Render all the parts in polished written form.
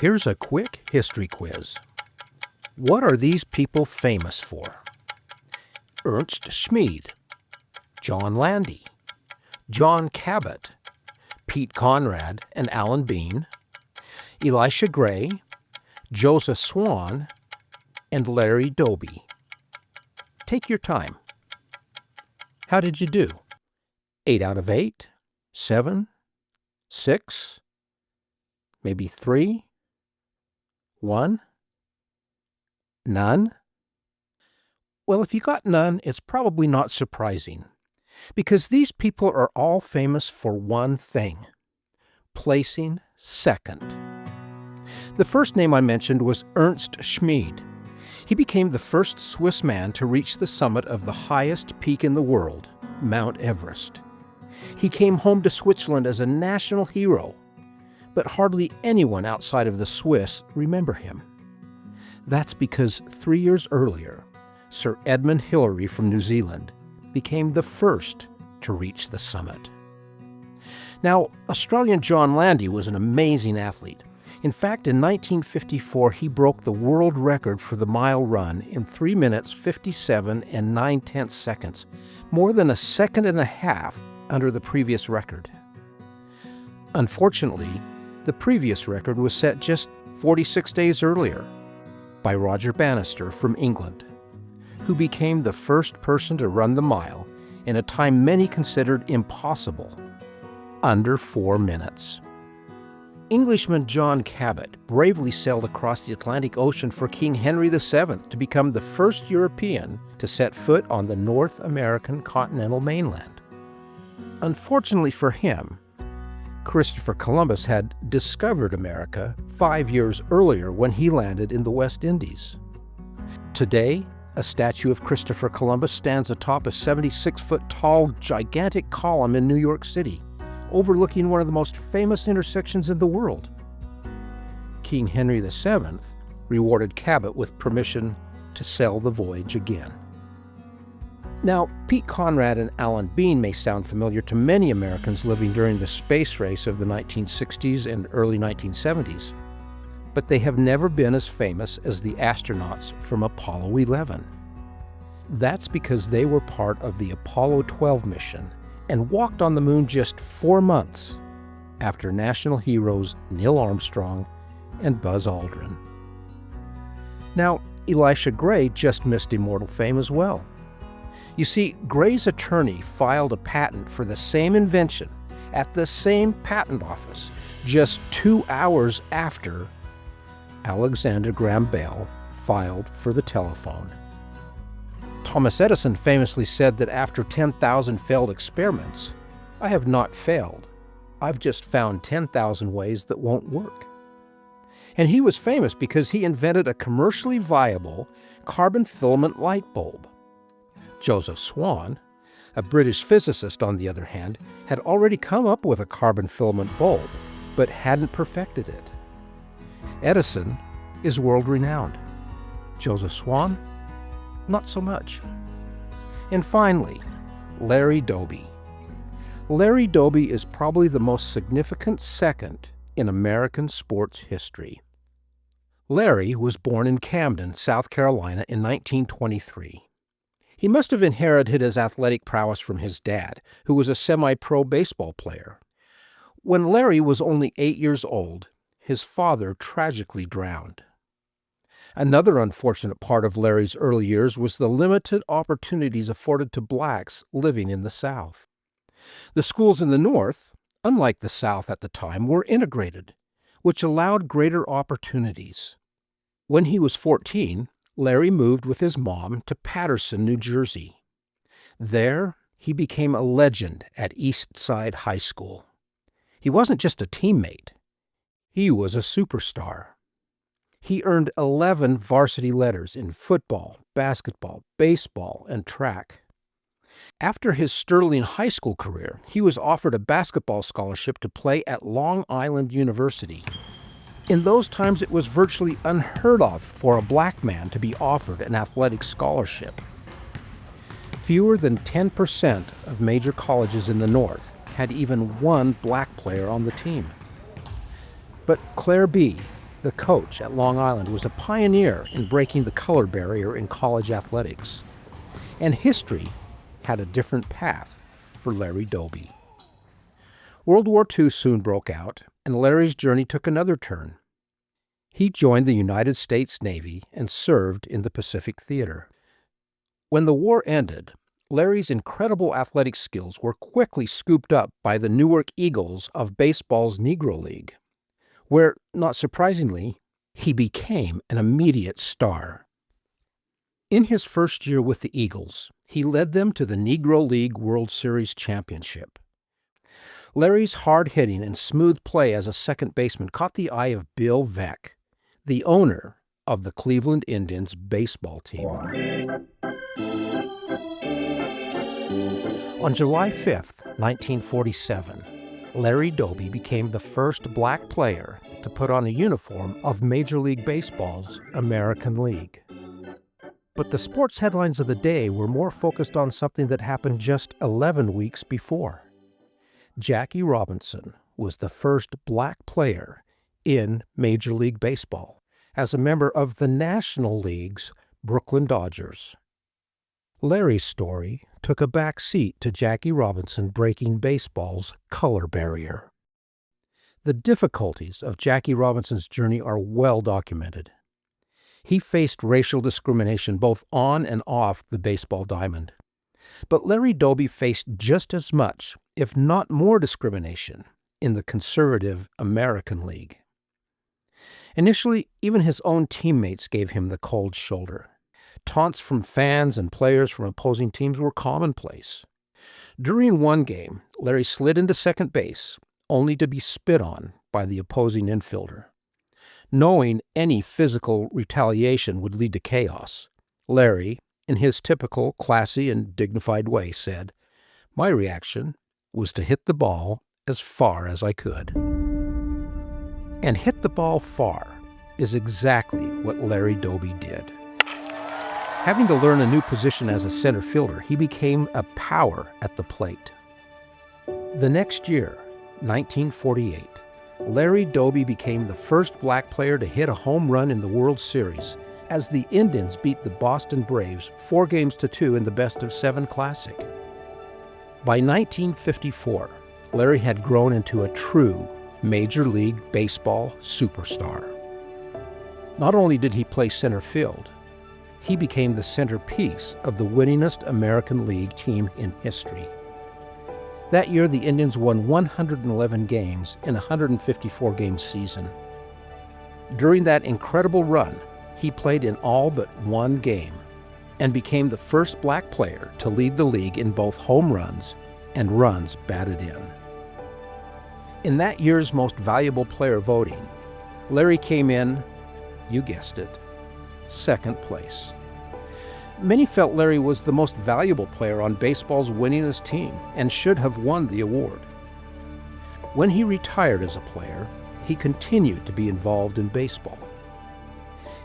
Here's a quick history quiz. What are these people famous for? Ernst Schmid, John Landy, John Cabot, Pete Conrad and Alan Bean, Elisha Gray, Joseph Swan, and Larry Doby. Take your time. How did you do? 8 out of 8? 7? 6? Maybe 3? 1? None? Well, if you got none, it's probably not surprising, because these people are all famous for one thing: placing second. The first name I mentioned was Ernst Schmid. He became the first Swiss man to reach the summit of the highest peak in the world, Mount Everest. He came home to Switzerland as a national hero, but hardly anyone outside of the Swiss remember him. That's because 3 years earlier, Sir Edmund Hillary from New Zealand became the first to reach the summit. Now, Australian John Landy was an amazing athlete. In fact, in 1954, he broke the world record for the mile run in 3 minutes, 57 and 9/10 seconds, more than a second and a half under the previous record. Unfortunately, the previous record was set just 46 days earlier by Roger Bannister from England, who became the first person to run the mile in a time many considered impossible, under 4 minutes. Englishman John Cabot bravely sailed across the Atlantic Ocean for King Henry VII to become the first European to set foot on the North American continental mainland. Unfortunately for him, Christopher Columbus had discovered America 5 years earlier when he landed in the West Indies. Today, a statue of Christopher Columbus stands atop a 76-foot-tall, gigantic column in New York City, overlooking one of the most famous intersections in the world. King Henry VII rewarded Cabot with permission to sail the voyage again. Now, Pete Conrad and Alan Bean may sound familiar to many Americans living during the space race of the 1960s and early 1970s, but they have never been as famous as the astronauts from Apollo 11. That's because they were part of the Apollo 12 mission and walked on the moon just 4 months after national heroes Neil Armstrong and Buzz Aldrin. Now, Elisha Gray just missed immortal fame as well. You see, Gray's attorney filed a patent for the same invention at the same patent office just 2 hours after Alexander Graham Bell filed for the telephone. Thomas Edison famously said that after 10,000 failed experiments, "I have not failed. I've just found 10,000 ways that won't work." And he was famous because he invented a commercially viable carbon filament light bulb. Joseph Swan, a British physicist on the other hand, had already come up with a carbon filament bulb, but hadn't perfected it. Edison is world-renowned. Joseph Swan, not so much. And finally, Larry Doby. Larry Doby is probably the most significant second in American sports history. Larry was born in Camden, South Carolina in 1923. He must have inherited his athletic prowess from his dad, who was a semi-pro baseball player. When Larry was only 8 years old, his father tragically drowned. Another unfortunate part of Larry's early years was the limited opportunities afforded to blacks living in the South. The schools in the North, unlike the South at the time, were integrated, which allowed greater opportunities. When he was 14, Larry moved with his mom to Paterson, New Jersey. There, he became a legend at East Side High School. He wasn't just a teammate. He was a superstar. He earned 11 varsity letters in football, basketball, baseball, and track. After his Sterling High School career, he was offered a basketball scholarship to play at Long Island University. In those times, it was virtually unheard of for a black man to be offered an athletic scholarship. Fewer than 10% of major colleges in the North had even one black player on the team. But Claire B., the coach at Long Island, was a pioneer in breaking the color barrier in college athletics. And history had a different path for Larry Doby. World War II soon broke out, and Larry's journey took another turn. He joined the United States Navy and served in the Pacific Theater. When the war ended, Larry's incredible athletic skills were quickly scooped up by the Newark Eagles of baseball's Negro League, where, not surprisingly, he became an immediate star. In his first year with the Eagles, he led them to the Negro League World Series championship. Larry's hard-hitting and smooth play as a second baseman caught the eye of Bill Veeck, the owner of the Cleveland Indians baseball team. On July 5, 1947, Larry Doby became the first black player to put on a uniform of Major League Baseball's American League. But the sports headlines of the day were more focused on something that happened just 11 weeks before. Jackie Robinson was the first black player in Major League Baseball as a member of the National League's Brooklyn Dodgers. Larry's story took a back seat to Jackie Robinson breaking baseball's color barrier. The difficulties of Jackie Robinson's journey are well documented. He faced racial discrimination both on and off the baseball diamond. But Larry Doby faced just as much, if not more, discrimination in the conservative American League. Initially, even his own teammates gave him the cold shoulder. Taunts from fans and players from opposing teams were commonplace. During one game, Larry slid into second base, only to be spit on by the opposing infielder. Knowing any physical retaliation would lead to chaos, Larry, in his typical classy and dignified way, said, "My reaction was to hit the ball as far as I could." And hit the ball far is exactly what Larry Doby did. Having to learn a new position as a center fielder, he became a power at the plate. The next year, 1948, Larry Doby became the first black player to hit a home run in the World Series as the Indians beat the Boston Braves 4-2 in the best-of-7 Classic. By 1954, Larry had grown into a true Major League Baseball superstar. Not only did he play center field, he became the centerpiece of the winningest American League team in history. That year, the Indians won 111 games in a 154-game season. During that incredible run, he played in all but one game and became the first black player to lead the league in both home runs and runs batted in. In that year's Most Valuable Player voting, Larry came in, you guessed it, second place. Many felt Larry was the most valuable player on baseball's winningest team and should have won the award. When he retired as a player, he continued to be involved in baseball.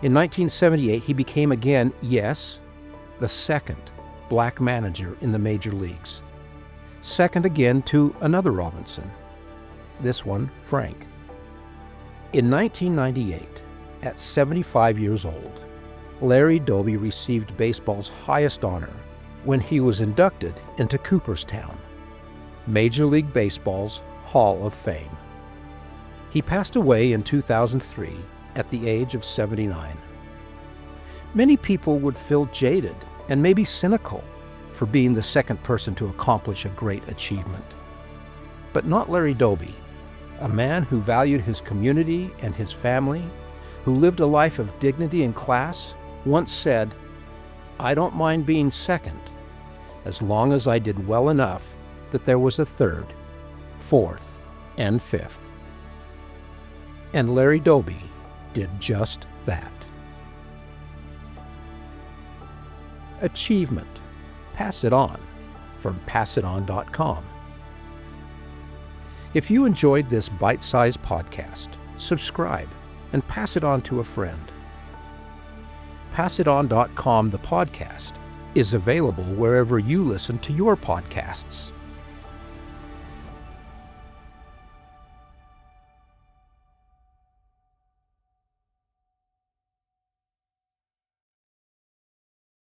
In 1978, he became again, yes, the second black manager in the major leagues. Second again to another Robinson, this one Frank. In 1998, at 75 years old, Larry Doby received baseball's highest honor when he was inducted into Cooperstown, Major League Baseball's Hall of Fame. He passed away in 2003 at the age of 79. Many people would feel jaded and maybe cynical for being the second person to accomplish a great achievement. But not Larry Doby, a man who valued his community and his family, who lived a life of dignity and class, once said, "I don't mind being second, as long as I did well enough that there was a third, fourth, and fifth." And Larry Doby did just that. Achievement. Pass it on from passiton.com. If you enjoyed this bite-sized podcast, subscribe and pass it on to a friend. Passiton.com, the podcast, is available wherever you listen to your podcasts.